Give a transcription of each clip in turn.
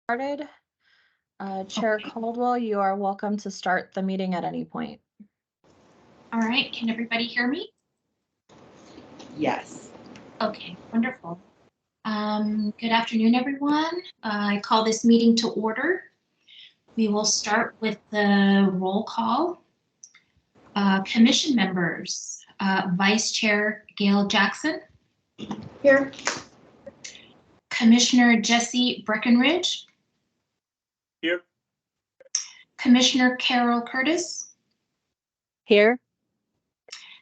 Started. Chair Caldwell, you are welcome to start the meeting at any point. All right, can everybody hear me? Yes. Okay, wonderful. Good afternoon, everyone. I call this meeting to order. We will start with the roll call. Commission members, Vice Chair Gail Jackson. Here. Commissioner Jesse Breckenridge. Here. Commissioner Carol Curtis. Here.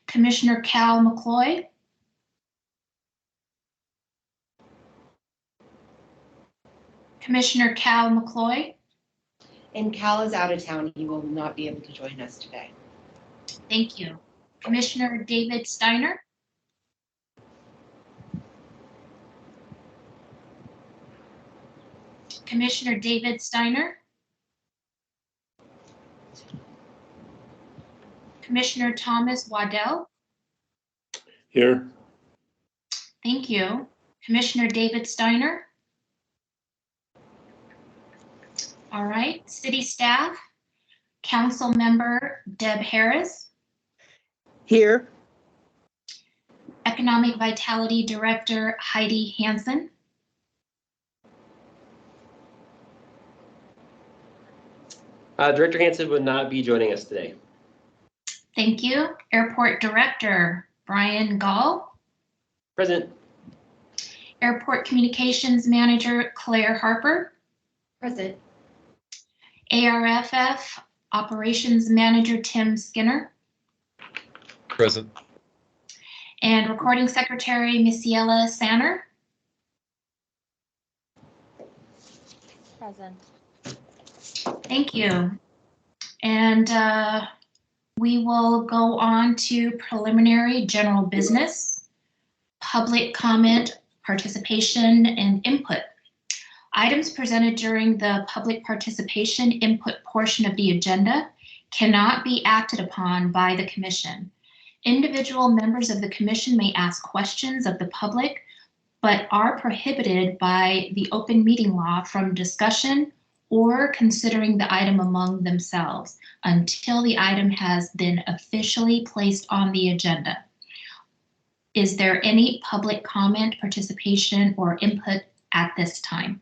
Commissioner Cal McCloy. Commissioner Cal McCloy. And Cal is out of town. He will not be able to join us today. Thank you. Commissioner David Steiner. Commissioner David Steiner. Commissioner Thomas Waddell. Here. Thank you. Commissioner David Steiner. All right, city staff. Council member Deb Harris. Here. Economic Vitality Director Heidi Hansen. Director Hansen would not be joining us today. Thank you. Airport Director Brian Gall. Present. Airport Communications Manager Claire Harper. Present. ARFF Operations Manager Tim Skinner. Present. And Recording Secretary Missiela Sanner. Present. Thank you. And we will go on to preliminary general business, public comment, participation, and input. Items presented during the public participation input portion of the agenda cannot be acted upon by the commission. Individual members of the commission may ask questions of the public, but are prohibited by the open meeting law from discussion or considering the item among themselves until the item has been officially placed on the agenda. Is there any public comment, participation, or input at this time?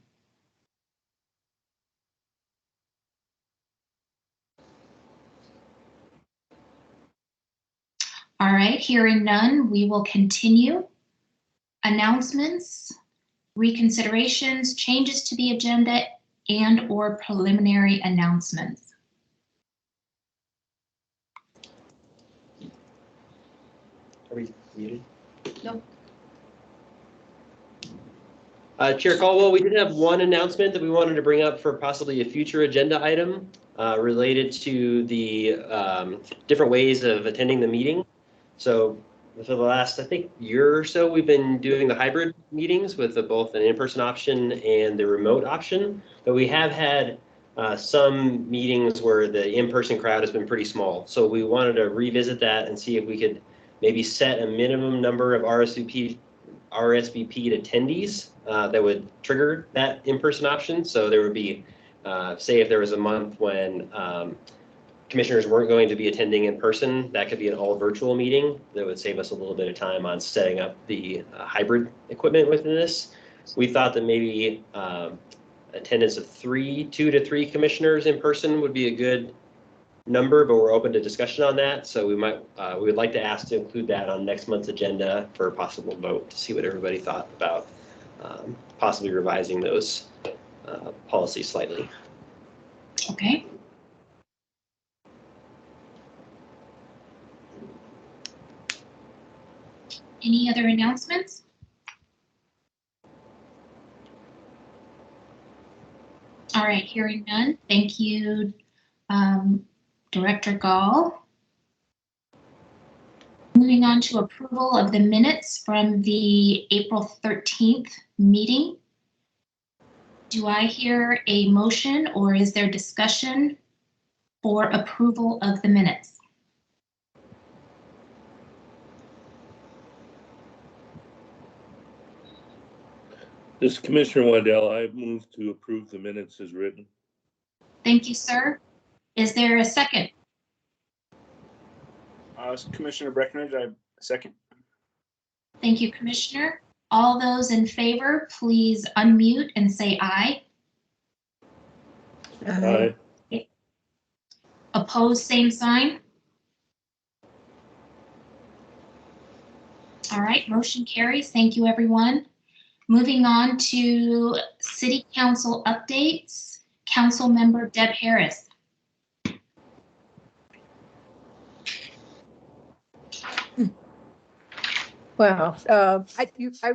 All right, hearing none, we will continue. Announcements, reconsiderations, changes to the agenda, and or preliminary announcements. Are we muted? No. Chair Caldwell, we did have one announcement that we wanted to bring up for possibly a future agenda item related to the different ways of attending the meeting. So for the last, I think, year or so, we've been doing the hybrid meetings with both an in-person option and the remote option. But we have had some meetings where the in-person crowd has been pretty small. So we wanted to revisit that and see if we could maybe set a minimum number of RSVP'd attendees that would trigger that in-person option. So there would be, say if there was a month when commissioners weren't going to be attending in person, that could be an all virtual meeting. That would save us a little bit of time on setting up the hybrid equipment within this. We thought that maybe attendance of 2 to 3 commissioners in person would be a good number, but we're open to discussion on that. So we would like to ask to include that on next month's agenda for a possible vote to see what everybody thought about possibly revising those policies slightly. Okay. Any other announcements? All right, hearing none. Thank you, Director Gall. Moving on to approval of the minutes from the April 13th meeting. Do I hear a motion or is there discussion for approval of the minutes? This is Commissioner Waddell. I move to approve the minutes as written. Thank you, sir. Is there a second? Commissioner Breckenridge, I second. Thank you, Commissioner. All those in favor, please unmute and say aye. Aye. Opposed, same sign. All right, motion carries. Thank you, everyone. Moving on to City Council updates. Council Member Deb Harris. Well, I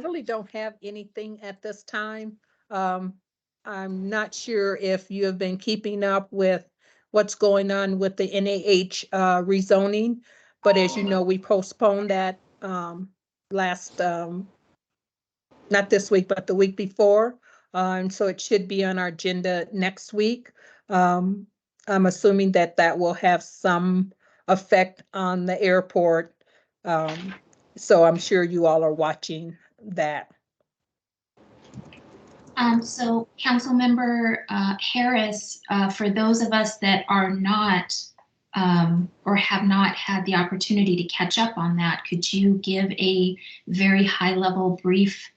really don't have anything at this time. I'm not sure if you have been keeping up with what's going on with the NAH rezoning, but as you know, we postponed that last, not this week, but the week before. And so it should be on our agenda next week. I'm assuming that that will have some effect on the airport. So I'm sure you all are watching that. So Councilmember Harris, for those of us that are not or have not had the opportunity to catch up on that, could you give a very high-level brief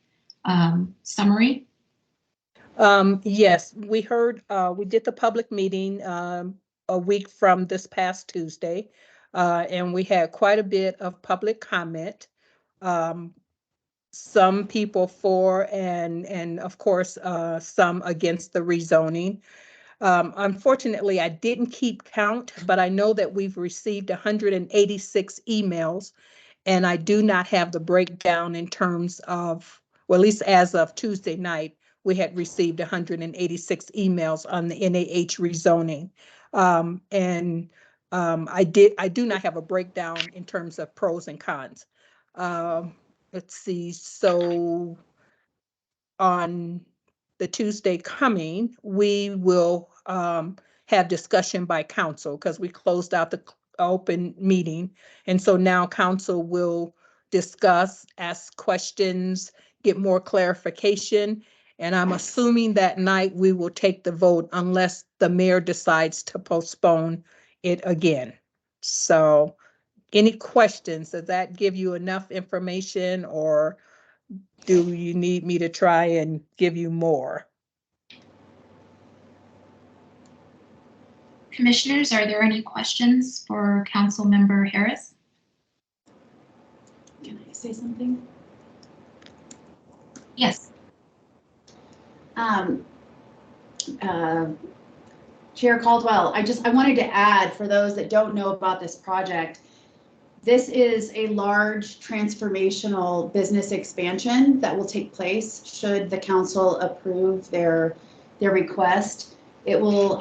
summary? Yes, we heard, we did the public meeting a week from this past Tuesday, and we had quite a bit of public comment. Some people for and of course some against the rezoning. Unfortunately, I didn't keep count, but I know that we've received 186 emails, and I do not have the breakdown in terms of, well, at least as of Tuesday night, we had received 186 emails on the NAH rezoning. I do not have a breakdown in terms of pros and cons. Let's see, so on the Tuesday coming, we will have discussion by council because we closed out the open meeting. And so now council will discuss, ask questions, get more clarification. And I'm assuming that night we will take the vote unless the mayor decides to postpone it again. So any questions? Does that give you enough information, or do you need me to try and give you more? Commissioners, are there any questions for Councilmember Harris? Can I say something? Yes. Chair Caldwell, I wanted to add, for those that don't know about this project, this is a large transformational business expansion that will take place should the council approve their request. It will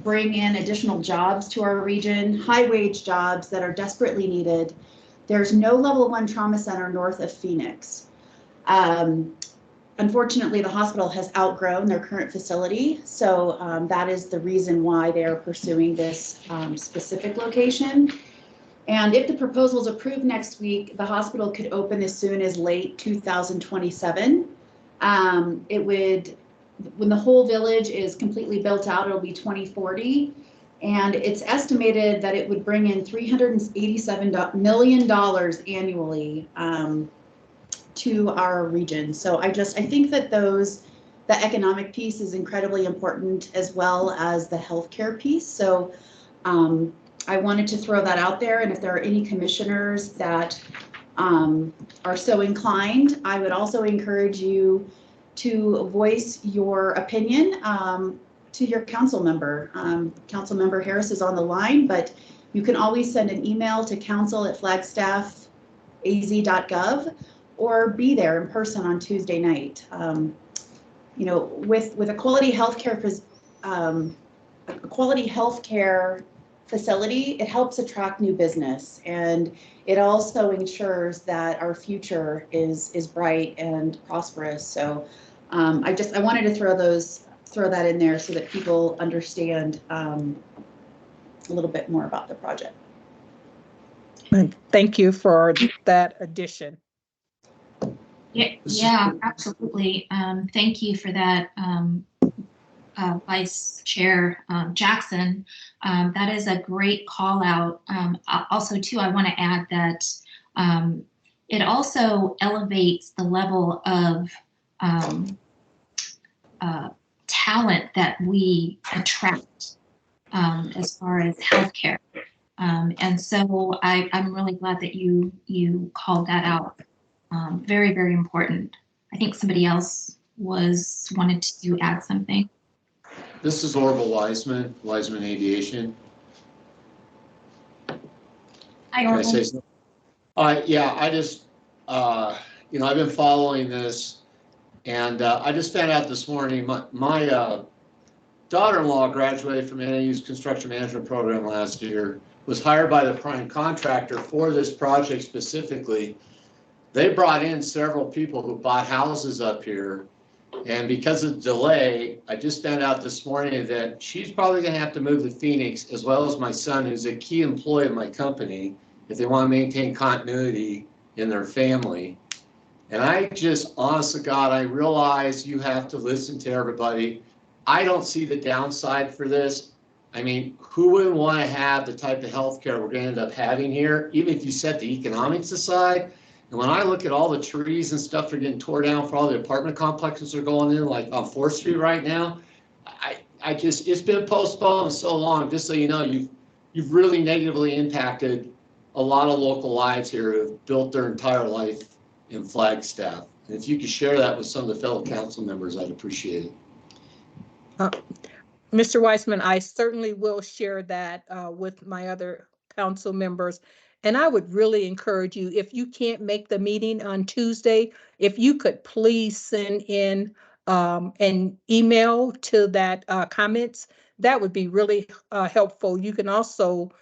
bring in additional jobs to our region, high wage jobs that are desperately needed. There's no level 1 trauma center north of Phoenix. Unfortunately, the hospital has outgrown their current facility, so that is the reason why they are pursuing this specific location. And if the proposal is approved next week, the hospital could open as soon as late 2027. It would, when the whole village is completely built out, it'll be 2040. And it's estimated that it would bring in $387 million annually to our region. So I think that the economic piece is incredibly important, as well as the healthcare piece. So I wanted to throw that out there, and if there are any commissioners that are so inclined, I would also encourage you to voice your opinion to your council member. Council member Harris is on the line, but you can always send an email to council@flagstaffaz.gov or be there in person on Tuesday night. You know, with a quality healthcare facility, it helps attract new business, and it also ensures that our future is bright and prosperous. So I wanted to throw that in there so that people understand a little bit more about the project. Thank you for that addition. Yeah, absolutely. Thank you for that, Vice Chair Jackson. That is a great call out. Also, too, I want to add that it also elevates the level of talent that we attract as far as healthcare. And so I'm really glad that you called that out. Very, very important. I think somebody else wanted to add something. This is Orville Wiseman, Wiseman Aviation. Hi, Can I Orville. say something? Yeah, I just, I've been following this, and I just found out this morning, my daughter-in-law graduated from NAU's construction management program last year, was hired by the prime contractor for this project specifically. They brought in several people who bought houses up here. And because of the delay, I just found out this morning that she's probably going to have to move to Phoenix, as well as my son, who's a key employee of my company, if they want to maintain continuity in their family. And I just, honest to God, I realize you have to listen to everybody. I don't see the downside for this. I mean, who wouldn't want to have the type of healthcare we're going to end up having here, even if you set the economics aside? And when I look at all the trees and stuff that are getting tore down for all the apartment complexes that are going in, like on 4th Street right now, I just, it's been postponed so long, just so you know, you've really negatively impacted a lot of local lives here who have built their entire life in Flagstaff. And if you could share that with some of the fellow council members, I'd appreciate it. Mr. Weissman, I certainly will share that with my other council members. And I would really encourage you, if you can't make the meeting on Tuesday, if you could please send in an email to that comments, that would be really helpful. You can also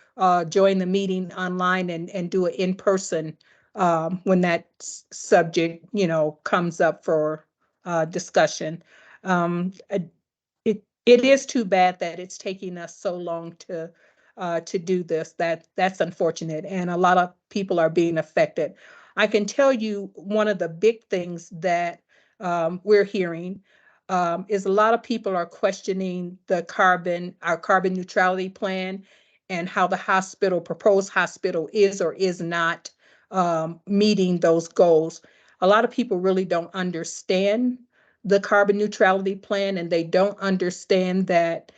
join the meeting online and do it in person when that subject, comes up for discussion. It is too bad that it's taking us so long to do this. That's unfortunate, and a lot of people are being affected. I can tell you one of the big things that we're hearing is a lot of people are questioning our carbon neutrality plan, and how the proposed hospital is or is not meeting those goals. A lot of people really don't understand the carbon neutrality plan, and they don't understand that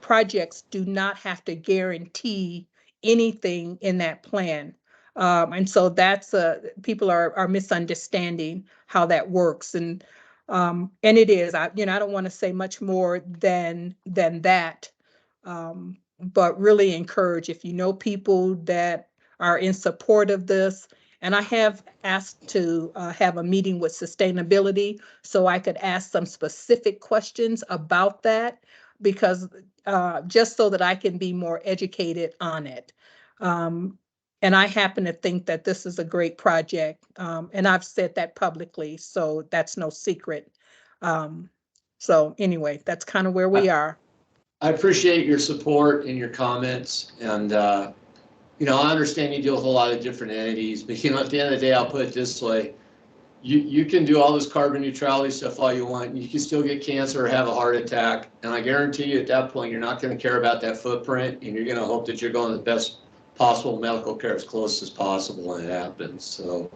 projects do not have to guarantee anything in that plan. And so that's people are misunderstanding how that works. And it is, I don't want to say much more than that. But really encourage, if you know people that are in support of this. And I have asked to have a meeting with sustainability so I could ask some specific questions about that, because just so that I can be more educated on it. And I happen to think that this is a great project. And I've said that publicly, so that's no secret. So anyway, that's kind of where we are. I appreciate your support and your comments. And, I understand you deal with a lot of different entities, but at the end of the day, I'll put it this way. You can do all this carbon neutrality stuff all you want. You can still get cancer or have a heart attack. And I guarantee you at that point, you're not going to care about that footprint, and you're going to hope that you're going to the best possible medical care as close as possible when it happens. So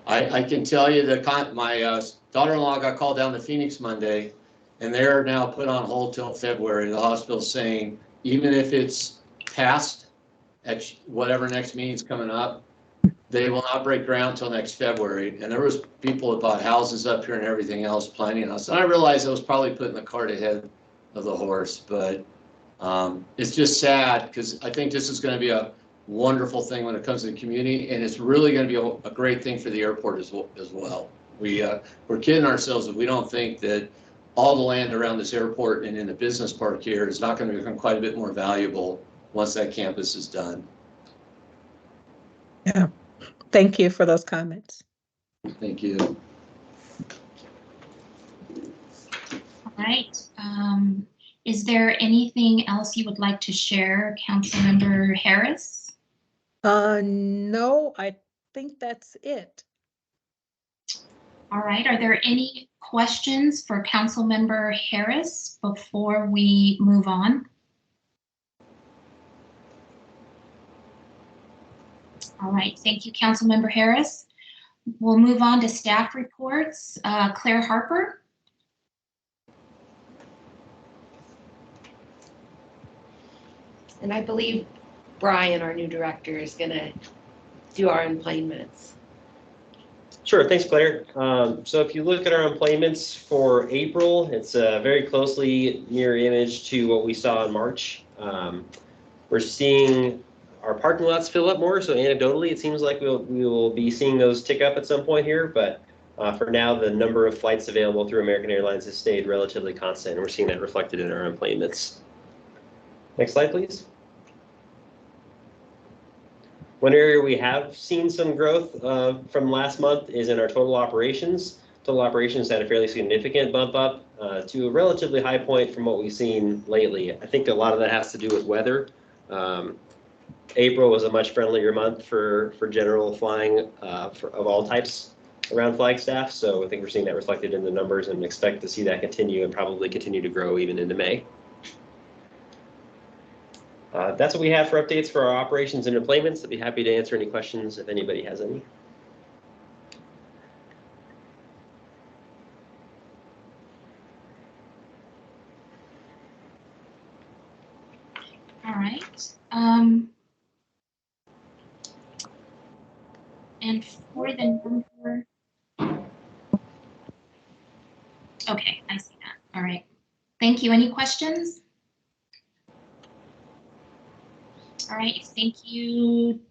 I can tell you that my daughter-in-law got called down to Phoenix Monday, and they're now put on hold till February. The hospital's saying, even if it's passed at whatever next meeting's coming up, they will not break ground till next February. And there was people that bought houses up here and everything else planning on us. And I realized I was probably putting the cart ahead of the horse, but it's just sad, because I think this is going to be a wonderful thing when it comes to the community, and it's really going to be a great thing for the airport as well. We're kidding ourselves if we don't think that all the land around this airport and in the business park here is not going to become quite a bit more valuable once that campus is done. Yeah. Thank you for those comments. Thank you. All right. Is there anything else you would like to share, Councilmember Harris? No, I think that's it. All right, are there any questions for Councilmember Harris before we move on? All right, thank you, Councilmember Harris. We'll move on to staff reports. Claire Harper. And I believe Brian, our new director, is gonna do our employments. Sure, thanks, Claire. So if you look at our employments for April, it's a very closely mirror image to what we saw in March. We're seeing our parking lots fill up more, so anecdotally, it seems like we will be seeing those tick up at some point here, but for now, the number of flights available through American Airlines has stayed relatively constant, and we're seeing that reflected in our employments. Next slide, please. One area we have seen some growth from last month is in our total operations. Total operations had a fairly significant bump up to a relatively high point from what we've seen lately. I think a lot of that has to do with weather. April was a much friendlier month for general flying of all types around Flagstaff, so I think we're seeing that reflected in the numbers and expect to see that continue and probably continue to grow even into May. That's what we have for updates for our operations and employments. I'd be happy to answer any questions if anybody has any. All right. And for the number, okay, I see that. All right. Thank you. Any questions? All right, thank you,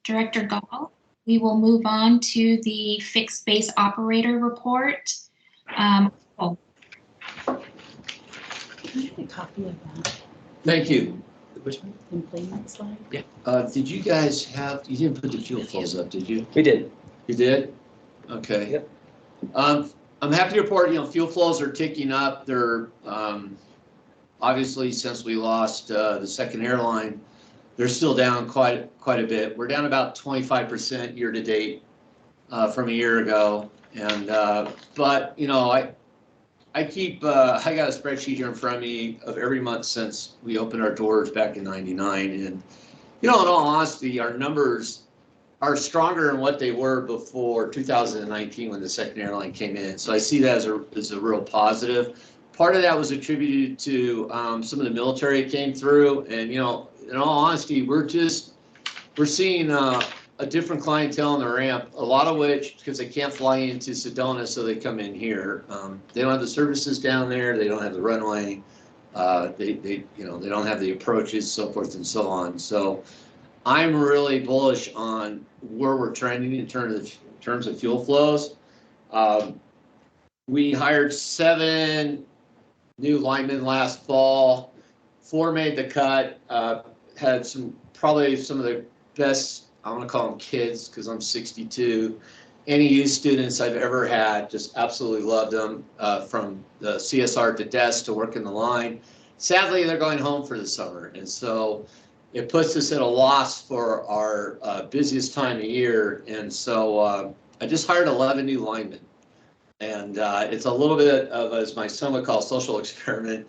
Director Gall. We will move on to the fixed base operator report. Can I get a copy of that Thank you. employment slide? Did you guys have, you didn't put the fuel flows up, did you? We did. You did? Okay. Yep. I'm happy to report, fuel flows are ticking up. They're, obviously, since we lost the second airline, they're still down quite a bit. We're down about 25% year to date from a year ago. And, but, I keep, I got a spreadsheet here in front of me of every month since we opened our doors back in '99. And, in all honesty, our numbers are stronger than what they were before 2019 when the second airline came in. So I see that as a real positive. Part of that was attributed to some of the military that came through. And, in all honesty, we're seeing a different clientele on the ramp, a lot of which, because they can't fly into Sedona, so they come in here. They don't have the services down there. They don't have the runway. They don't have the approaches, so forth and so on. So I'm really bullish on where we're trending in terms of fuel flows. We hired 7 new linemen last fall. 4 made the cut. Had probably some of the best, I want to call them kids because I'm 62, NEU students I've ever had. Just absolutely loved them, from the CSR to desk to working the line. Sadly, they're going home for the summer, and so it puts us at a loss for our busiest time of year. And so I just hired 11 new linemen, and it's a little bit of, as my son would call, social experiment.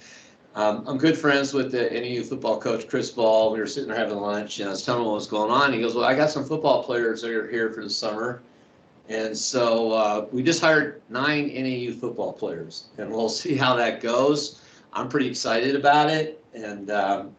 I'm good friends with the NEU football coach, Chris Ball. We were sitting there having lunch, and I was telling him what was going on. He goes, well, I got some football players that are here for the summer. And so we just hired 9 NEU football players, and we'll see how that goes. I'm pretty excited about it. And a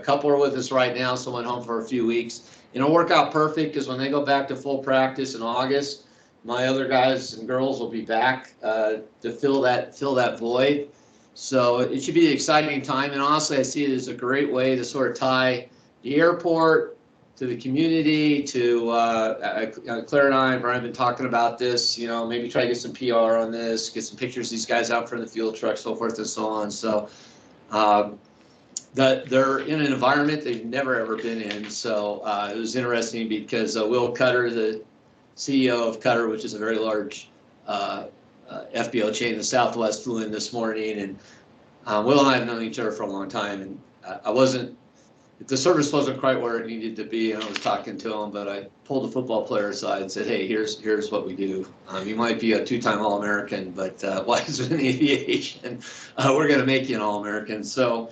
couple are with us right now. Some went home for a few weeks. It'll work out perfect because when they go back to full practice in August, my other guys and girls will be back to fill that void. So it should be an exciting time, and honestly, I see it as a great way to sort of tie the airport to the community, to Claire and I, Brian, have been talking about this, maybe try to get some PR on this, get some pictures of these guys out from the fuel truck, so forth and so on. So they're in an environment they've never ever been in. So it was interesting because Will Cutter, the CEO of Cutter, which is a very large FBO chain in the Southwest, flew in this morning, and Will and I have known each other for a long time, and I wasn't the service wasn't quite where it needed to be, and I was talking to him, but I pulled the football player aside and said, hey, here's what we do. You might be a 2-time All-American, but why is it in aviation? We're going to make you an All-American. So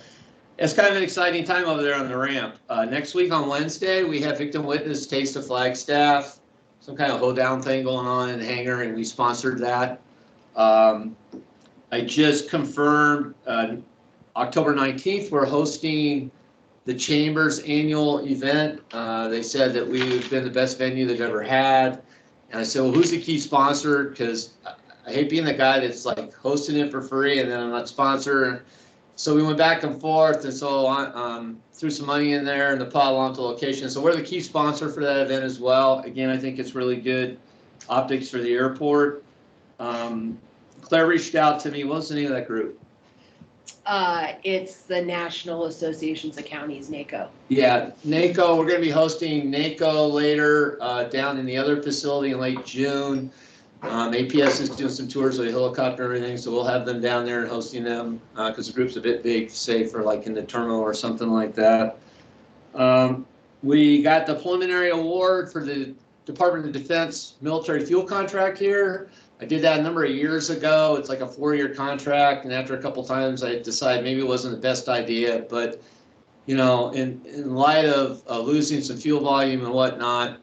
it's kind of an exciting time over there on the ramp. Next week on Wednesday, we have Victim Witness Taste of Flagstaff, some kind of hoedown thing going on in the hangar, and we sponsored that. I just confirmed October 19th, we're hosting the Chamber's annual event. They said that we've been the best venue they've ever had. And I said, well, who's the key sponsor? Because I hate being the guy that's like hosting it for free and then I'm not sponsor. So we went back and forth, and so I threw some money in there and the pot along to location. So we're the key sponsor for that event as well. Again, I think it's really good optics for the airport. Claire reached out to me. What's the name of that group? It's the National Associations of Counties, NACO. Yeah, NACO. We're going to be hosting NACO later down in the other facility in late June. APS is doing some tours with a helicopter and everything, so we'll have them down there and hosting them because the group's a bit big, say for like in the terminal or something like that. We got the preliminary award for the Department of Defense military fuel contract here. I did that a number of years ago. It's like a 4-year contract, and after a couple times, I decided maybe it wasn't the best idea. But you know, in light of losing some fuel volume and whatnot,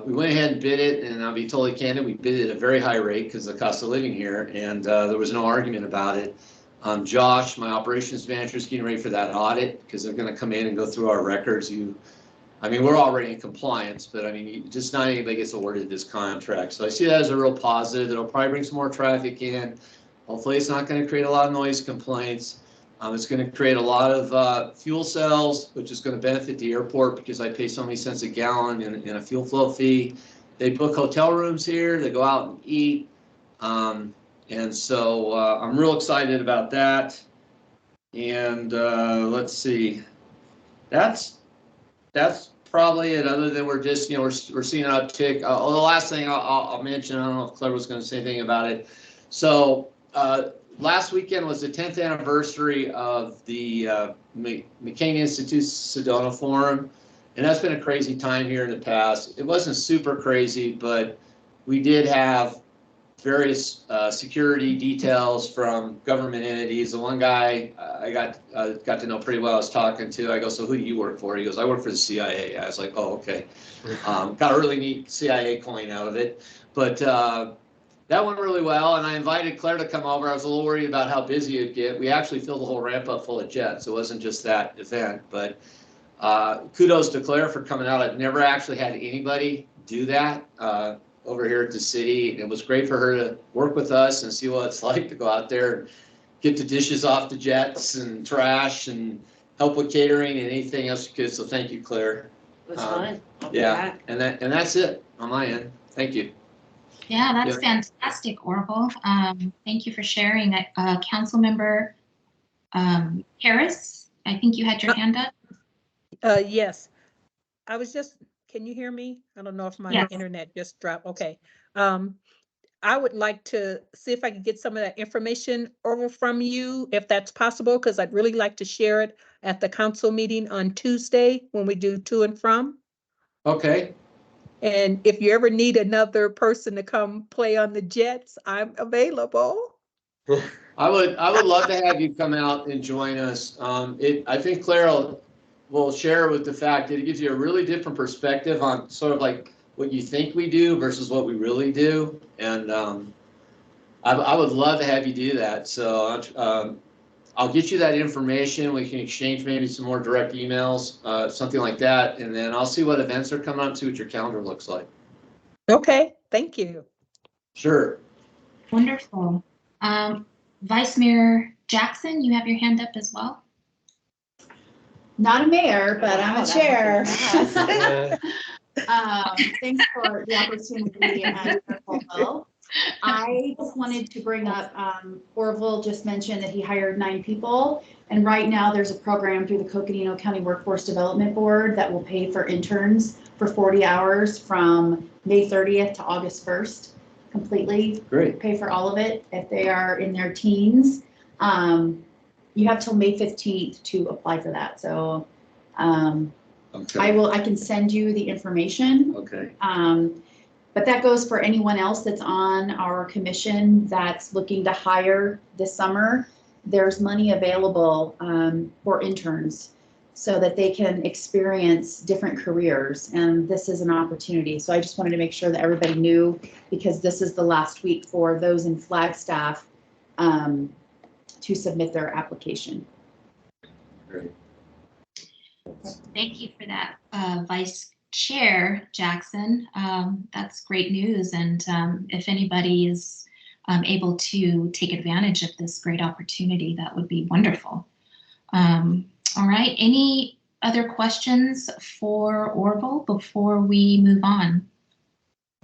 we went ahead and bid it. And I'll be totally candid, we bid it at a very high rate because of the cost of living here, and there was no argument about it. Josh, my operations manager, is getting ready for that audit because they're going to come in and go through our records. I mean, we're already in compliance, but I mean, just not anybody gets awarded this contract. So I see that as a real positive. It'll probably bring some more traffic in. Hopefully it's not going to create a lot of noise complaints. It's going to create a lot of fuel cells, which is going to benefit the airport because I pay so many cents a gallon in a fuel flow fee. They book hotel rooms here. They go out and eat. And so I'm real excited about that. And let's see. That's probably it, other than we're just, we're seeing an uptick. The last thing I'll mention, I don't know if Claire was going to say anything about it. So last weekend was the 10th anniversary of the McCain Institute Sedona Forum, and that's been a crazy time here in the past. It wasn't super crazy, but we did have various security details from government entities. The one guy I got to know pretty well, I was talking to, I go, so who do you work for? He goes, I work for the CIA. I was like, oh, okay. Got a really neat CIA coin out of it. But that went really well, and I invited Claire to come over. I was a little worried about how busy it'd get. We actually filled the whole ramp up full of jets. It wasn't just that event, but kudos to Claire for coming out. I've never actually had anybody do that over here at the city. It was great for her to work with us and see what it's like to go out there and get the dishes off the jets and trash and help with catering and anything else you could. So thank you, Claire. It was fun. I'll be Yeah, back. and that's it on my end. Thank you. Yeah, that's fantastic, Orville. Thank you for sharing. Councilmember Harris, I think you had your hand up. Yes, I was just, can you hear me? I don't know if my Yes. internet just dropped. Okay. I would like to see if I can get some of that information over from you, if that's possible, because I'd really like to share it at the council meeting on Tuesday when we do to and from. Okay. And if you ever need another person to come play on the jets, I'm available. I would love to have you come out and join us. I think Claire will share with the fact that it gives you a really different perspective on sort of like what you think we do versus what we really do. And I would love to have you do that. So I'll get you that information. We can exchange maybe some more direct emails, something like that. And then I'll see what events are coming up, see what your calendar looks like. Okay, thank you. Sure. Wonderful. Vice Mayor Jackson, you have your hand up as well. Not a mayor, but I'm Wow, a that chair. wasn't Thanks for the opportunity, Orville. I just wanted to bring up, Orville just mentioned that he hired 9 people. And right now there's a program through the Coconino County Workforce Development Board that will pay for interns for 40 hours from May 30th to August 1st, completely. Great. Pay for all of it if they are in their teens. You have till May 15th to apply for that. So Okay, I can send you the information. okay. But that goes for anyone else that's on our commission that's looking to hire this summer. There's money available for interns so that they can experience different careers. And this is an opportunity. So I just wanted to make sure that everybody knew, because this is the last week for those in Flagstaff to submit their application. Great. Thank you for that, Vice Chair Jackson. That's great news. And if anybody is able to take advantage of this great opportunity, that would be wonderful. All right, any other questions for Orville before we move on?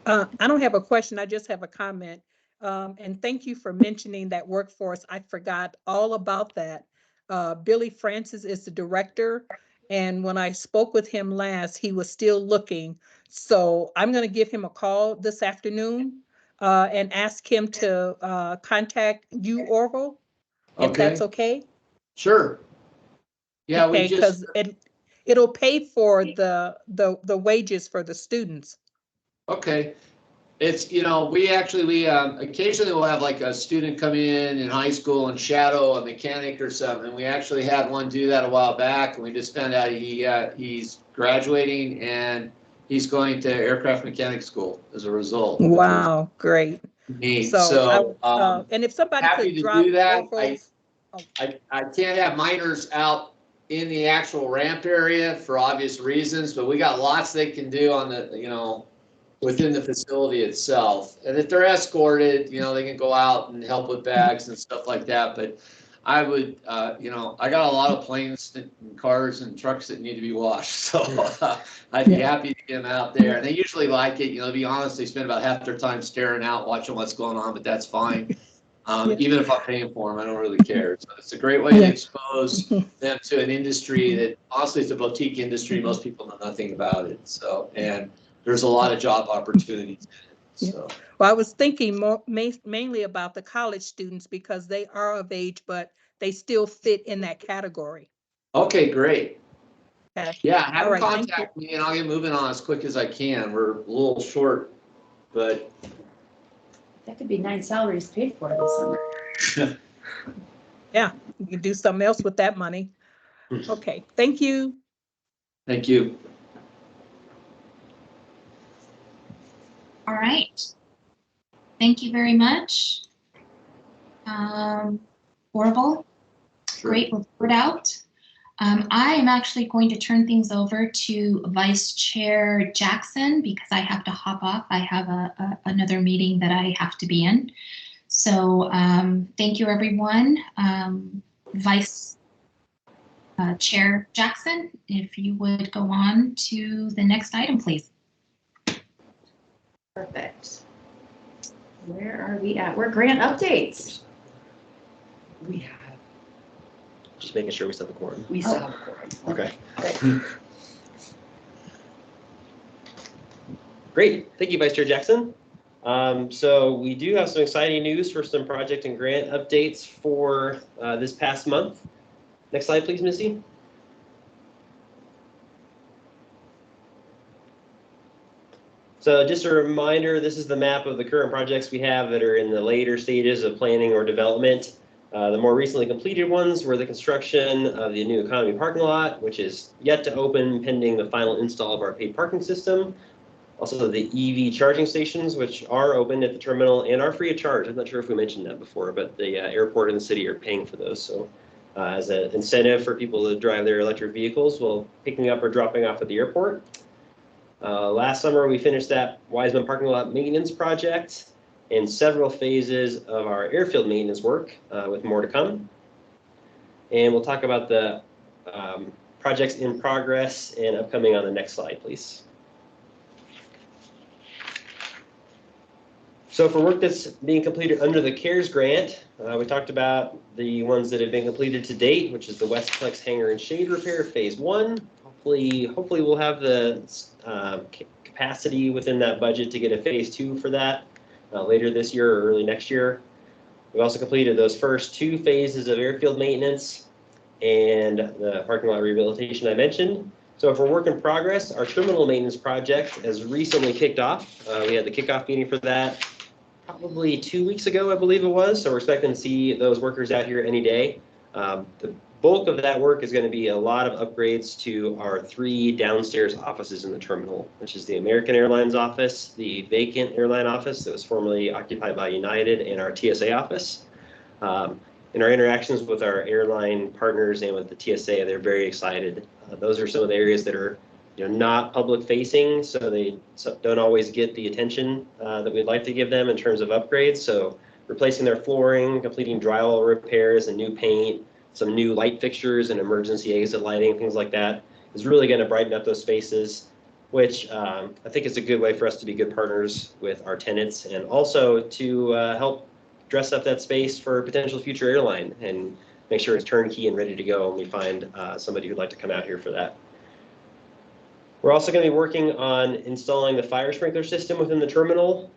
I don't have a question. I just have a comment. And thank you for mentioning that workforce. I forgot all about that. Billy Francis is the director. And when I spoke with him last, he was still looking. So I'm going to give him a call this afternoon and ask him to contact you, Orville, if that's okay. Sure. Yeah, we Okay, just, because it'll pay for the wages for the students. okay. It's, we occasionally will have like a student come in high school and shadow a mechanic or something. We actually had one do that a while back, and we just found out he's graduating and he's going to aircraft mechanic school as a result. Wow, great. Neat. So, So, and if somebody happy could to drop do that. Orville's, I can't have minors out in the actual ramp area for obvious reasons, but we got lots they can do on the, within the facility itself. And if they're escorted, they can go out and help with bags and stuff like that. But I would, I got a lot of planes and cars and trucks that need to be washed. So I'd be happy to get them out there. And they usually like it, to be honest, they spend about half their time staring out, watching what's going on, but that's fine. Even if I'm paying for them, I don't really care. So it's a great way to expose them to an industry that honestly, it's a boutique industry. Most people know nothing about it. So, and there's a lot of job opportunities in it. So. Well, I was thinking mainly about the college students because they are of age, but they still fit in that category. Okay, great. Okay. Yeah, have them right, contact me and I'll get moving on as quick as I can. We're a little short, but. That could be 9 salaries paid for this summer. Yeah, you can do something else with that money. Okay, thank you. Thank you. All right. Thank you very much. Orville, great report out. I am actually going to turn things over to Vice Chair Jackson because I have to hop off. I have another meeting that I have to be in. So thank you, everyone. Vice Chair Jackson, if you would go on to the next item, please. Perfect. Where are we at? We're grant updates. We have, Just making sure we set the quorum. we still have a quorum. Okay. Great. Thank you, Vice Chair Jackson. So we do have some exciting news for some project and grant updates for this past month. Next slide, please, Missy. So just a reminder, this is the map of the current projects we have that are in the later stages of planning or development. The more recently completed ones were the construction of the new economy parking lot, which is yet to open pending the final install of our paid parking system. Also the EV charging stations, which are open at the terminal and are free of charge. I'm not sure if we mentioned that before, but the airport and the city are paying for those. So as an incentive for people to drive their electric vehicles while picking up or dropping off at the airport. Last summer, we finished that Wiseman parking lot maintenance project and several phases of our airfield maintenance work with more to come. And we'll talk about the projects in progress and upcoming on the next slide, please. So for work that's being completed under the CARES grant, we talked about the ones that have been completed to date, which is the Westplex hangar and shade repair, phase 1. Hopefully we'll have the capacity within that budget to get a phase 2 for that later this year or early next year. We also completed those first 2 phases of airfield maintenance, and the parking lot rehabilitation I mentioned. So for work in progress, our terminal maintenance project has recently kicked off. We had the kickoff meeting for that probably 2 weeks ago, I believe it was. So we're expecting to see those workers out here any day. The bulk of that work is going to be a lot of upgrades to our 3 downstairs offices in the terminal, which is the American Airlines office, the vacant airline office that was formerly occupied by United, and our TSA office. In our interactions with our airline partners and with the TSA, they're very excited. Those are some of the areas that are not public facing, so they don't always get the attention that we'd like to give them in terms of upgrades. So replacing their flooring, completing drywall repairs and new paint, some new light fixtures and emergency exit lighting, things like that, is really going to brighten up those spaces, which I think is a good way for us to be good partners with our tenants, and also to help dress up that space for a potential future airline and make sure it's turnkey and ready to go when we find somebody who'd like to come out here for that. We're also going to be working on installing the fire sprinkler system within the terminal.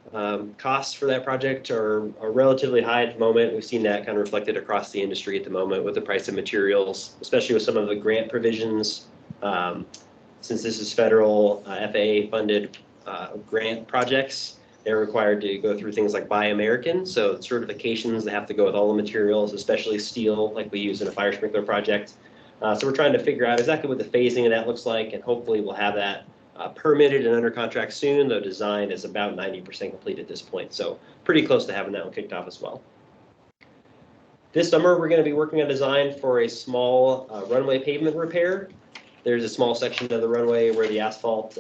Costs for that project are relatively high at the moment. We've seen that kind of reflected across the industry at the moment with the price of materials, especially with some of the grant provisions. Since this is federal FAA funded grant projects, they're required to go through things like Buy American. So certifications that have to go with all the materials, especially steel, like we use in a fire sprinkler project. So we're trying to figure out exactly what the phasing of that looks like, and hopefully we'll have that permitted and under contract soon, though design is about 90% complete at this point. So pretty close to having that one kicked off as well. This summer, we're going to be working on design for a small runway pavement repair. There's a small section of the runway where the asphalt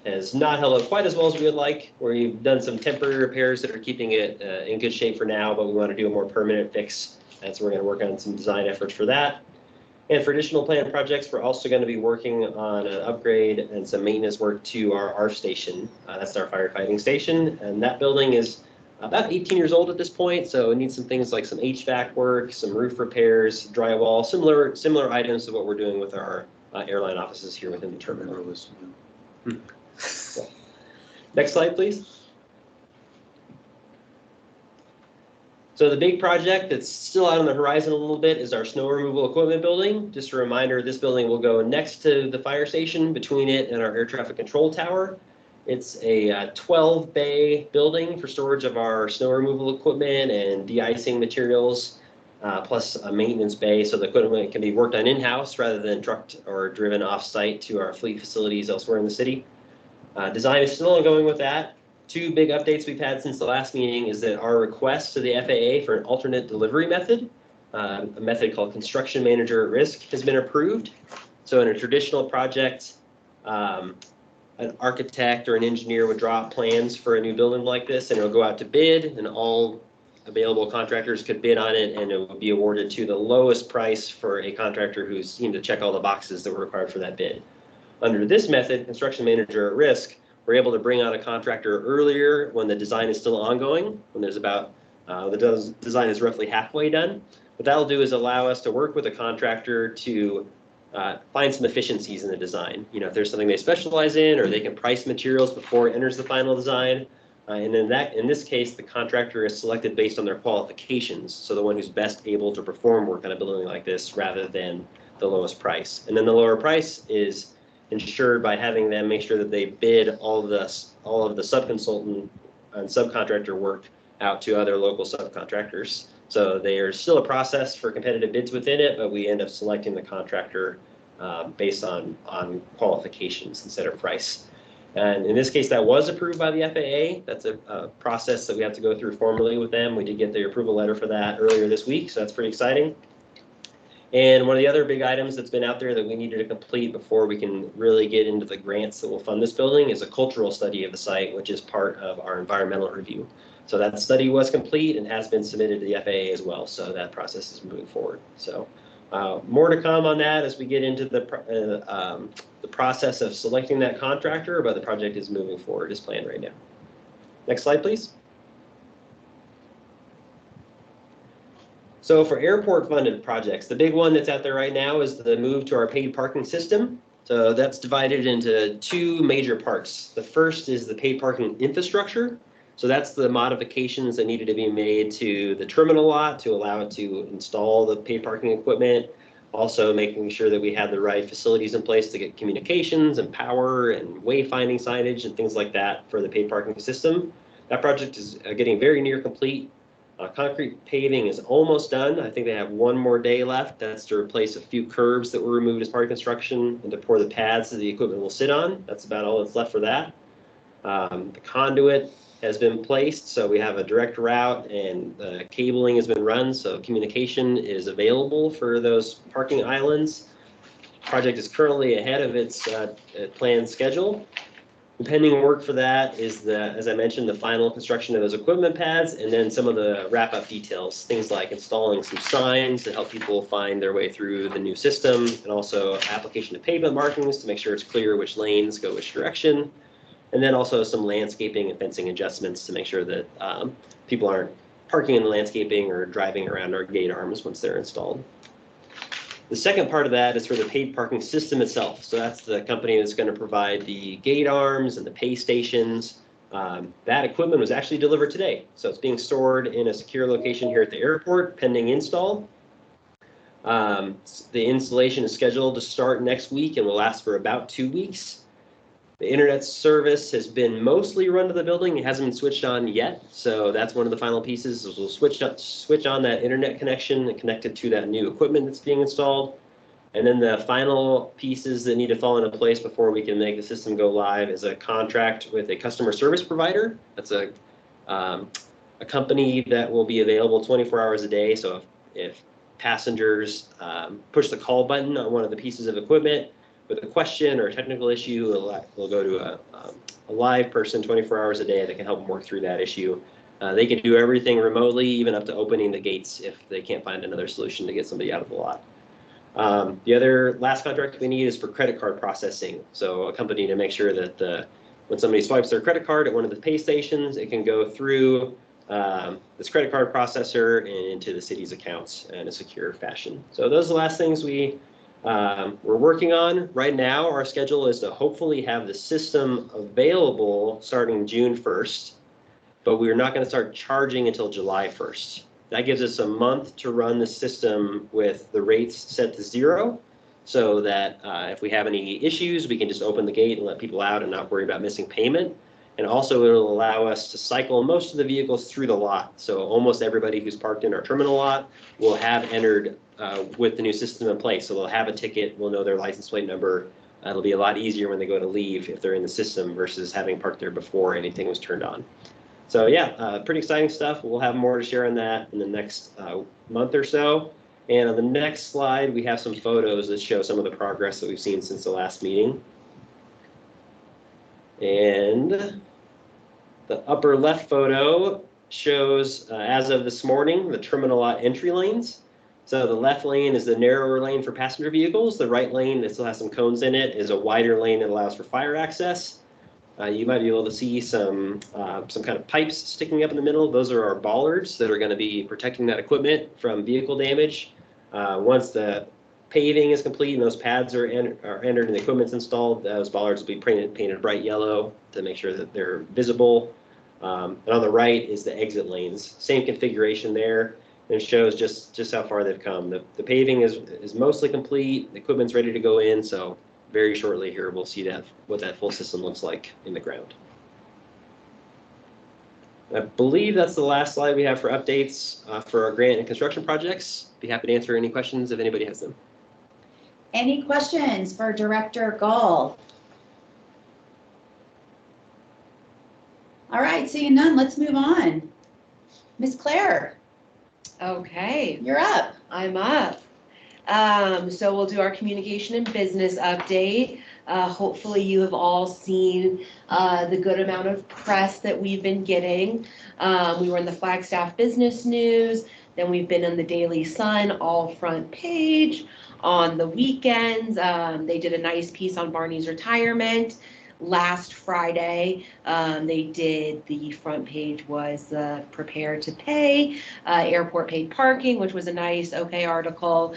has not held up quite as well as we would like, where we've done some temporary repairs that are keeping it in good shape for now, but we want to do a more permanent fix. And so we're going to work on some design efforts for that. And for additional planned projects, we're also going to be working on an upgrade and some maintenance work to our ARF station. That's our firefighting station. And that building is about 18 years old at this point, so it needs some things like some HVAC work, some roof repairs, drywall, similar items to what we're doing with our airline offices here within the terminal. Next slide, please. So the big project that's still out on the horizon a little bit is our snow removal equipment building. Just a reminder, this building will go next to the fire station, between it and our air traffic control tower. It's a 12-bay building for storage of our snow removal equipment and de-icing materials, plus a maintenance bay, so the equipment can be worked on in-house rather than trucked or driven off-site to our fleet facilities elsewhere in the city. Design is still ongoing with that. 2 big updates we've had since the last meeting is that our request to the FAA for an alternate delivery method, a method called construction manager at risk, has been approved. So in a traditional project, an architect or an engineer would draw up plans for a new building like this, and it'll go out to bid, and all available contractors could bid on it, and it would be awarded to the lowest price for a contractor who's seemed to check all the boxes that were required for that bid. Under this method, construction manager at risk, we're able to bring on a contractor earlier when the design is still ongoing, when there's about, the design is roughly halfway done. What that'll do is allow us to work with a contractor to find some efficiencies in the design. If there's something they specialize in, or they can price materials before it enters the final design. And then in this case, the contractor is selected based on their qualifications. So the one who's best able to perform work on a building like this rather than the lowest price. And then the lower price is ensured by having them make sure that they bid all of the subconsultant and subcontractor work out to other local subcontractors. So there's still a process for competitive bids within it, but we end up selecting the contractor based on qualifications instead of price. And in this case, that was approved by the FAA. That's a process that we have to go through formally with them. We did get the approval letter for that earlier this week, so that's pretty exciting. And one of the other big items that's been out there that we needed to complete before we can really get into the grants that will fund this building is a cultural study of the site, which is part of our environmental review. So that study was complete and has been submitted to the FAA as well. So that process is moving forward. So more to come on that as we get into the process of selecting that contractor, but the project is moving forward as planned right now. Next slide, please. So for airport funded projects, the big one that's out there right now is the move to our paid parking system. So that's divided into 2 major parts. The first is the paid parking infrastructure. So that's the modifications that needed to be made to the terminal lot to allow it to install the paid parking equipment. Also making sure that we had the right facilities in place to get communications and power and wayfinding signage and things like that for the paid parking system. That project is getting very near complete. Concrete paving is almost done. I think they have one more day left. That's to replace a few curbs that were removed as part of construction and to pour the pads that the equipment will sit on. That's about all that's left for that. The conduit has been placed, so we have a direct route, and cabling has been run, so communication is available for those parking islands. Project is currently ahead of its planned schedule. The pending work for that is as I mentioned, the final construction of those equipment pads, and then some of the wrap-up details, things like installing some signs to help people find their way through the new system, and also application of pavement markings to make sure it's clear which lanes go which direction. And then also some landscaping and fencing adjustments to make sure that people aren't parking in the landscaping or driving around our gate arms once they're installed. The second part of that is for the paid parking system itself. So that's the company that's going to provide the gate arms and the pay stations. That equipment was actually delivered today. So it's being stored in a secure location here at the airport pending install. The installation is scheduled to start next week and will last for about 2 weeks. The internet service has been mostly run to the building. It hasn't been switched on yet. So that's one of the final pieces is we'll switch on that internet connection and connect it to that new equipment that's being installed. And then the final pieces that need to fall into place before we can make the system go live is a contract with a customer service provider. That's a company that will be available 24 hours a day. So if passengers push the call button on one of the pieces of equipment, with a question or a technical issue, we'll go to a live person 24 hours a day that can help them work through that issue. They can do everything remotely, even up to opening the gates if they can't find another solution to get somebody out of the lot. The other last contract we need is for credit card processing. So a company to make sure that when somebody swipes their credit card at one of the pay stations, it can go through this credit card processor and into the city's accounts in a secure fashion. So those are the last things we're working on. Right now, our schedule is to hopefully have the system available starting June 1st, but we're not going to start charging until July 1st. That gives us a month to run the system with the rates set to 0, so that if we have any issues, we can just open the gate and let people out and not worry about missing payment. And also it'll allow us to cycle most of the vehicles through the lot. So almost everybody who's parked in our terminal lot will have entered with the new system in place. So they'll have a ticket, we'll know their license plate number. It'll be a lot easier when they go to leave if they're in the system versus having parked there before anything was turned on. So yeah, pretty exciting stuff. We'll have more to share on that in the next month or so. And on the next slide, we have some photos that show some of the progress that we've seen since the last meeting. And the upper left photo shows, as of this morning, the terminal lot entry lanes. So the left lane is the narrower lane for passenger vehicles. The right lane that still has some cones in it is a wider lane that allows for fire access. You might be able to see some kind of pipes sticking up in the middle. Those are our bollards that are going to be protecting that equipment from vehicle damage. Once the paving is complete and those pads are entered and the equipment's installed, those bollards will be painted bright yellow to make sure that they're visible. And on the right is the exit lanes. Same configuration there. And it shows just how far they've come. The paving is mostly complete. The equipment's ready to go in. So very shortly here, we'll see what that full system looks like in the ground. I believe that's the last slide we have for updates for our grant and construction projects. Be happy to answer any questions if anybody has them. Any questions for Director Gall? All right, seeing none, let's move on. Miss Claire, Okay, you're up. I'm up. So we'll do our communication and business update. Hopefully you have all seen the good amount of press that we've been getting. We were in the Flagstaff Business News, then we've been in the Daily Sun, all front page. On the weekends, they did a nice piece on Barney's retirement. Last Friday, they did, the front page was prepare to pay, airport paid parking, which was a nice, okay article.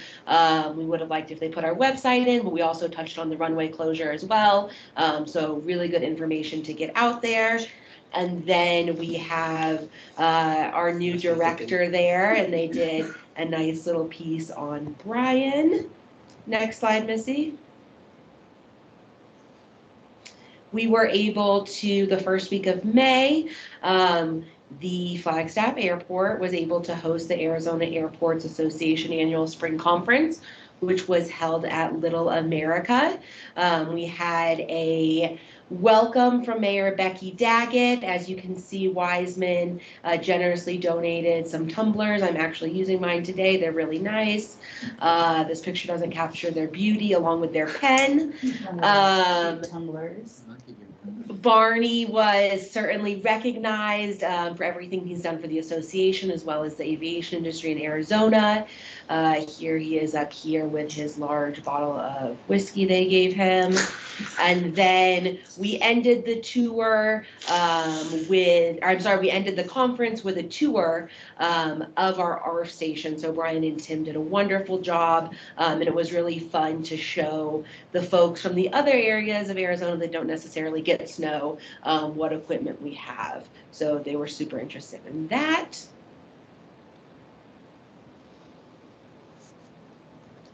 We would have liked if they put our website in, but we also touched on the runway closure as well. So really good information to get out there. And then we have our new director there, and they did a nice little piece on Brian. Next slide, Missy. We were able to, the first week of May, the Flagstaff Airport was able to host the Arizona Airports Association Annual Spring Conference, which was held at Little America. We had a welcome from Mayor Becky Daggett. As you can see, Wiseman generously donated some tumblers. I'm actually using mine today. They're really nice. This picture doesn't capture their beauty along with their pen. Tumblers. Barney was certainly recognized for everything he's done for the association as well as the aviation industry in Arizona. Here he is up here with his large bottle of whiskey they gave him. And then we ended the tour we ended the conference with a tour of our ARF station. So Brian and Tim did a wonderful job, and it was really fun to show the folks from the other areas of Arizona that don't necessarily get snow what equipment we have. So they were super interested in that.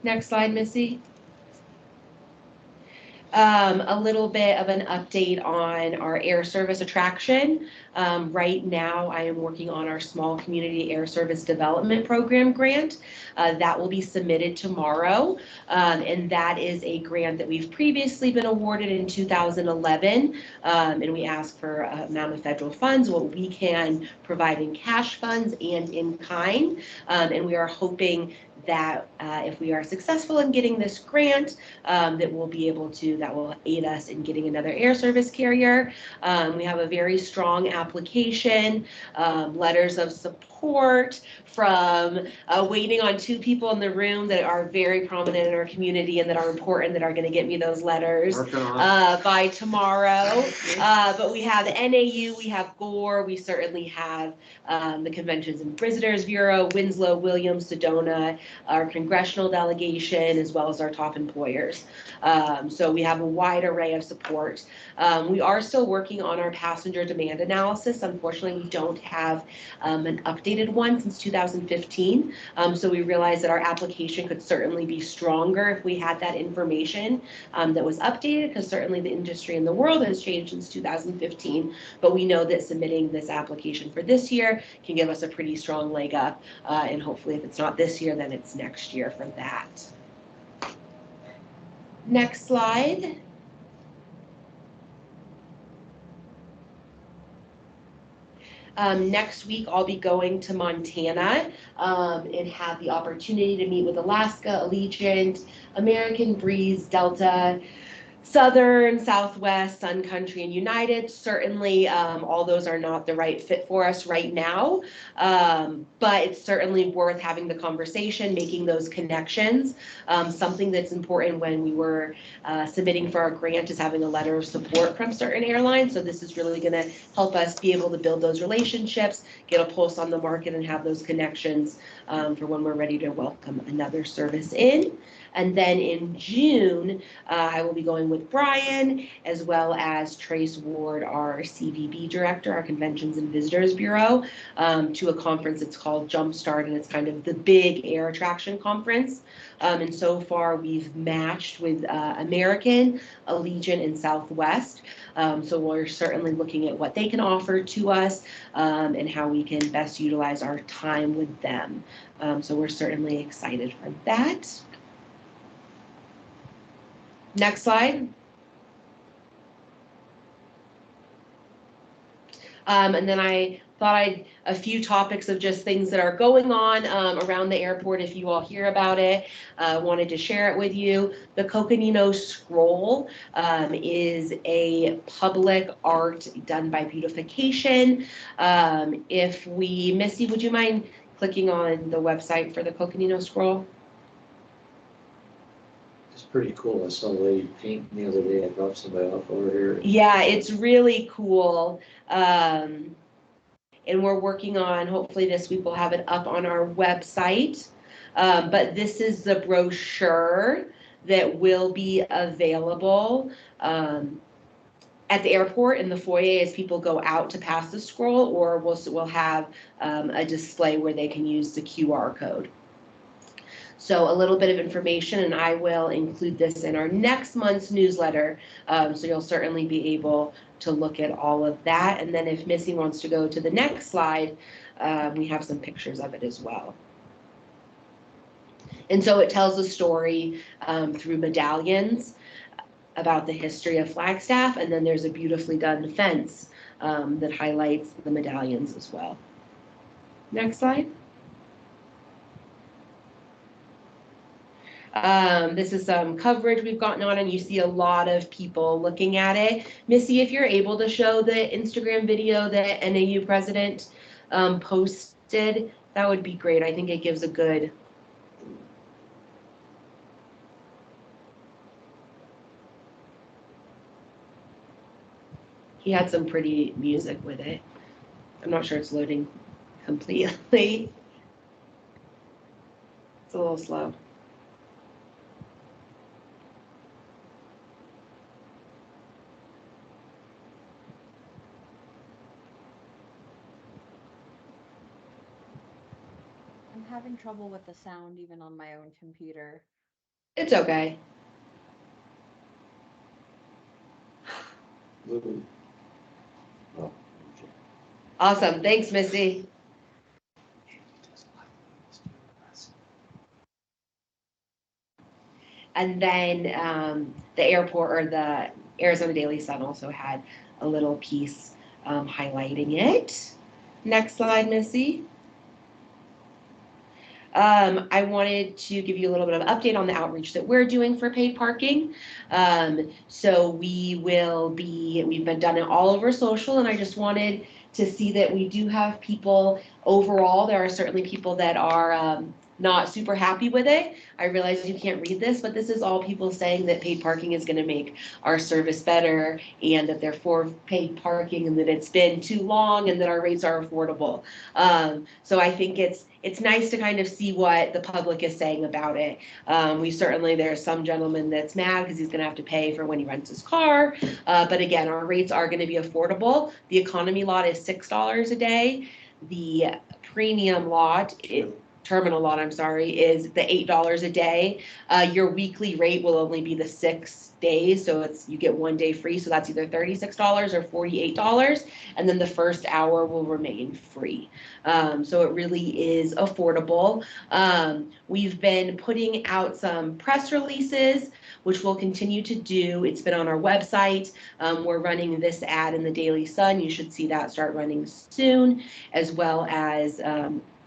Next slide, Missy. A little bit of an update on our air service attraction. Right now, I am working on our Small Community Air Service Development Program grant. That will be submitted tomorrow, and that is a grant that we've previously been awarded in 2011, and we ask for an amount of federal funds, what we can provide in cash funds and in kind, and we are hoping that if we are successful in getting this grant, that we'll be able to, that will aid us in getting another air service carrier. We have a very strong application, letters of support from waiting on 2 people in the room that are very prominent in our community and that are important, that are going to get me those letters by tomorrow. But we have NAU, we have Gore, we certainly have the Conventions and Visitors Bureau, Winslow, Williams, Sedona, our congressional delegation, as well as our top employers. So we have a wide array of support. We are still working on our passenger demand analysis. Unfortunately, we don't have an updated one since 2015. So we realized that our application could certainly be stronger if we had that information that was updated, because certainly the industry and the world has changed since 2015. But we know that submitting this application for this year can give us a pretty strong leg up. And hopefully if it's not this year, then it's next year for that. Next slide. Next week, I'll be going to Montana and have the opportunity to meet with Alaska, Allegiant, American Breeze, Delta, Southern, Southwest, Sun Country, and United. Certainly, all those are not the right fit for us right now, but it's certainly worth having the conversation, making those connections. Something that's important when we were submitting for our grant is having a letter of support from certain airlines. So this is really going to help us be able to build those relationships, get a pulse on the market, and have those connections for when we're ready to welcome another service in. And then in June, I will be going with Brian, as well as Trace Ward, our CVB director, our Conventions and Visitors Bureau, to a conference. It's called Jumpstart, and it's kind of the big air attraction conference. And so far, we've matched with American, Allegiant, and Southwest. So we're certainly looking at what they can offer to us and how we can best utilize our time with them. So we're certainly excited for that. Next slide. And then I thought a few topics of just things that are going on around the airport. If you all hear about it, wanted to share it with you. The Coconino Scroll is a public art done by beautification. Missy, would you mind clicking on the website for the Coconino Scroll? It's pretty cool. I saw a lady paint the other day. I dropped somebody off over here. Yeah, it's really cool. And we're working on, hopefully this week we'll have it up on our website. But this is the brochure that will be available at the airport in the foyer as people go out to pass the scroll, or we'll have a display where they can use the QR code. So a little bit of information, and I will include this in our next month's newsletter. So you'll certainly be able to look at all of that. And then if Missy wants to go to the next slide, we have some pictures of it as well. And so it tells a story through medallions about the history of Flagstaff, and then there's a beautifully done fence that highlights the medallions as well. Next slide. This is some coverage we've gotten on, and you see a lot of people looking at it. Missy, if you're able to show the Instagram video that NAU president posted, that would be great. I think it gives a good. He had some pretty music with it. I'm not sure it's loading completely. It's a little slow. I'm having trouble with the sound even on my own computer. It's okay. Awesome. Thanks, Missy. And then the airport, or the Arizona Daily Sun, also had a little piece highlighting it. Next slide, Missy. I wanted to give you a little bit of update on the outreach that we're doing for paid parking. So we've been done it all over social, and I just wanted to see that we do have people overall. There are certainly people that are not super happy with it. I realize you can't read this, but this is all people saying that paid parking is going to make our service better, and that they're for paid parking, and that it's been too long, and that our rates are affordable. So I think it's nice to kind of see what the public is saying about it. There's some gentleman that's mad because he's going to have to pay for when he rents his car. But again, our rates are going to be affordable. The economy lot is $6 a day. The premium lot, terminal lot, I'm sorry, is the $8 a day. Your weekly rate will only be the 6 days, so you get 1 day free, so that's either $36 or $48, and then the first hour will remain free. So it really is affordable. We've been putting out some press releases, which we'll continue to do. It's been on our website. We're running this ad in the Daily Sun. You should see that start running soon, as well as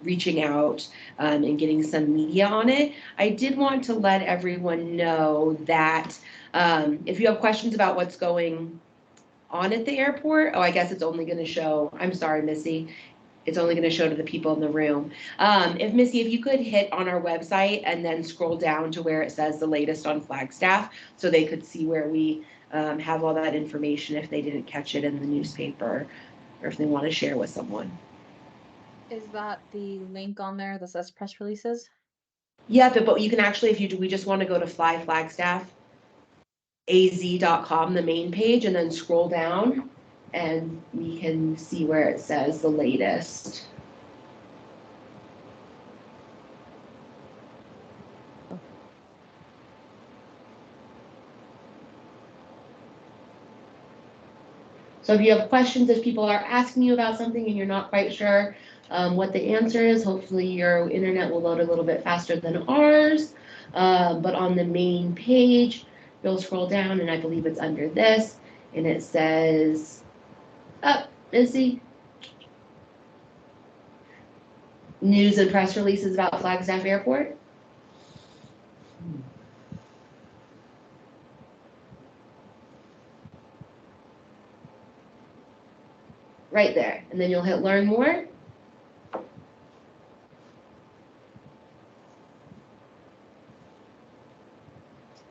reaching out and getting some media on it. I did want to let everyone know that if you have questions about what's going on at the airport, I guess it's only going to show, I'm sorry, Missy, it's only going to show to the people in the room. Missy, if you could hit on our website and then scroll down to where it says the latest on Flagstaff, so they could see where we have all that information if they didn't catch it in the newspaper, or if they want to share with someone. Is that the link on there that says press releases? Yeah, but you can actually, we just want to go to flyflagstaffaz.com, the main page, and then scroll down, and we can see where it says the latest. So if you have questions, if people are asking you about something and you're not quite sure what the answer is, hopefully your internet will load a little bit faster than ours. But on the main page, you'll scroll down, and I believe it's under this, and it says, Missy, news and press releases about Flagstaff Airport. Right there, and then you'll hit learn more.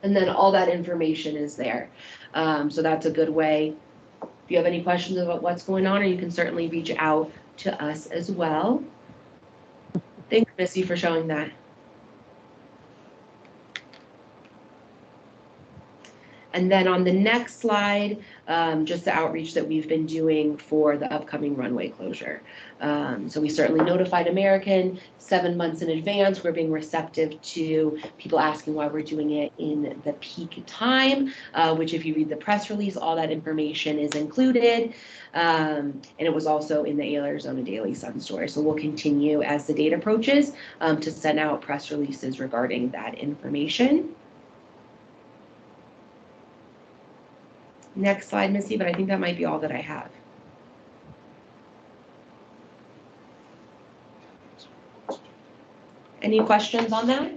And then all that information is there. So that's a good way. If you have any questions about what's going on, or you can certainly reach out to us as well. Thanks, Missy, for showing that. And then on the next slide, just the outreach that we've been doing for the upcoming runway closure. So we certainly notified American 7 months in advance. We're being receptive to people asking why we're doing it in the peak time, which if you read the press release, all that information is included. And it was also in the Arizona Daily Sun story. So we'll continue as the date approaches to send out press releases regarding that information. Next slide, Missy, but I think that might be all that I have. Any questions on that?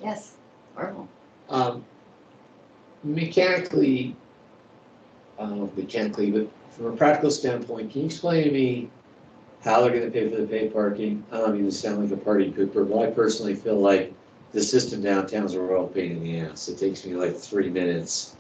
Yes, Marvel. Mechanically, I don't know if mechanically, but from a practical standpoint, can you explain to me how they're gonna pay for the paid parking? I don't mean to sound like a party pooper, but I personally feel like the system downtown is a real pain in the ass. It takes me like 3 minutes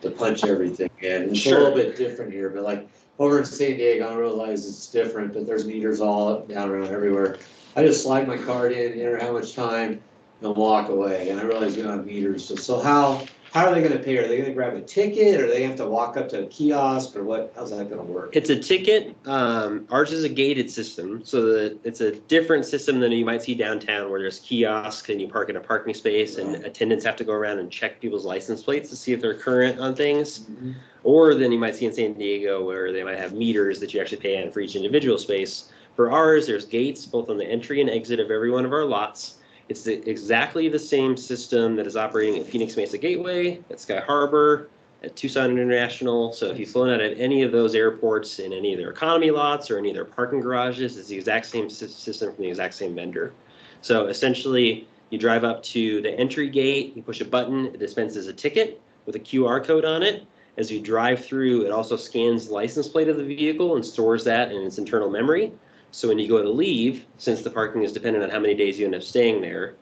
to punch everything in. It's a little bit different here, but like over in San Diego, I realize it's different, but there's meters all up, down, around everywhere. I just slide my card in, enter how much time, and walk away. And I realize we don't have meters. So how are they gonna pay? Are they gonna grab a ticket, or they have to walk up to a kiosk, or what? How's that gonna work? It's a ticket. Ours is a gated system, so that it's a different system than you might see downtown, where there's kiosks and you park in a parking space, and attendants have to go around and check people's license plates to see if they're current on things. Mm-hmm. Or then you might see in San Diego where they might have meters that you actually pay on for each individual space. For ours, there's gates both on the entry and exit of every one of our lots. It's exactly the same system that is operating at Phoenix Mesa Gateway, at Sky Harbor, at Tucson International. So if you've flown out at any of those airports in any of their economy lots or any of their parking garages, it's the exact same system from the exact same vendor. So essentially, you drive up to the entry gate, you push a button, it dispenses a ticket with a QR code on it. As you drive through, it also scans the license plate of the vehicle and stores that in its internal memory. So when you go to leave, since the parking is dependent on how many days you end up staying there,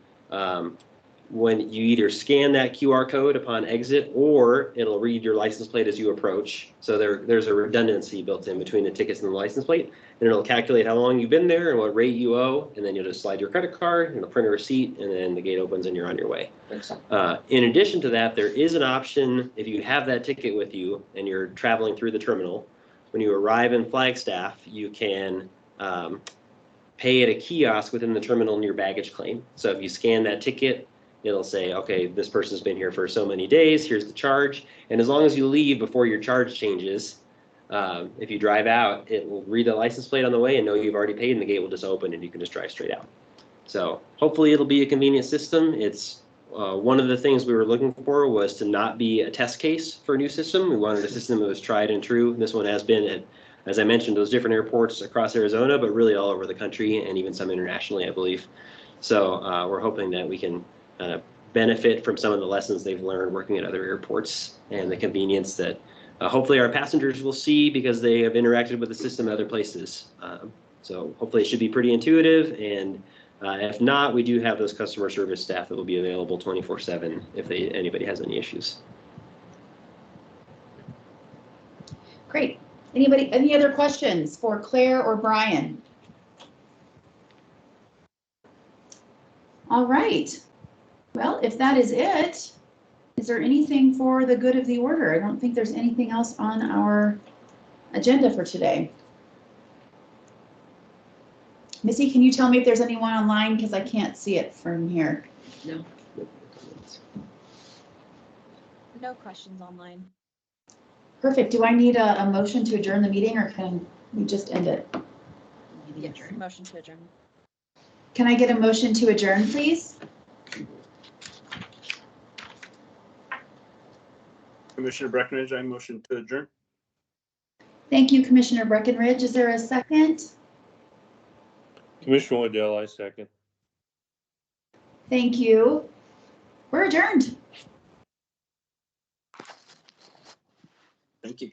when you either scan that QR code upon exit, or it'll read your license plate as you approach. So there's a redundancy built in between the tickets and the license plate, and it'll calculate how long you've been there and what rate you owe, and then you'll just slide your credit card, and it'll print a receipt, and then the gate opens and you're on your way. In addition to that, there is an option if you have that ticket with you and you're traveling through the terminal. When you arrive in Flagstaff, you can pay at a kiosk within the terminal in your baggage claim. So if you scan that ticket, it'll say, okay, this person's been here for so many days, here's the charge. And as long as you leave before your charge changes, if you drive out, it will read the license plate on the way and know you've already paid, and the gate will just open and you can just drive straight out. So hopefully it'll be a convenient system. It's one of the things we were looking for was to not be a test case for a new system. We wanted a system that was tried and true. This one has been at, as I mentioned, those different airports across Arizona, but really all over the country and even some internationally, I believe. So we're hoping that we can benefit from some of the lessons they've learned working at other airports and the convenience that hopefully our passengers will see because they have interacted with the system at other places. So hopefully it should be pretty intuitive, and if not, we do have those customer service staff that will be available 24/7 if anybody has any issues. Great. Any other questions for Claire or Brian? All right. Well, if that is it, is there anything for the good of the order? I don't think there's anything else on our agenda for today. Missy, can you tell me if there's anyone online? Because I can't see it from here. No. No questions online. Perfect. Do I need a motion to adjourn the meeting, or can we just end it? Yes, motion to adjourn. Can I get a motion to adjourn, please? Commissioner Breckenridge, I motion to adjourn. Thank you, Commissioner Breckenridge. Is there a second? Commissioner Waddell, I second. Thank you. We're adjourned. Thank you.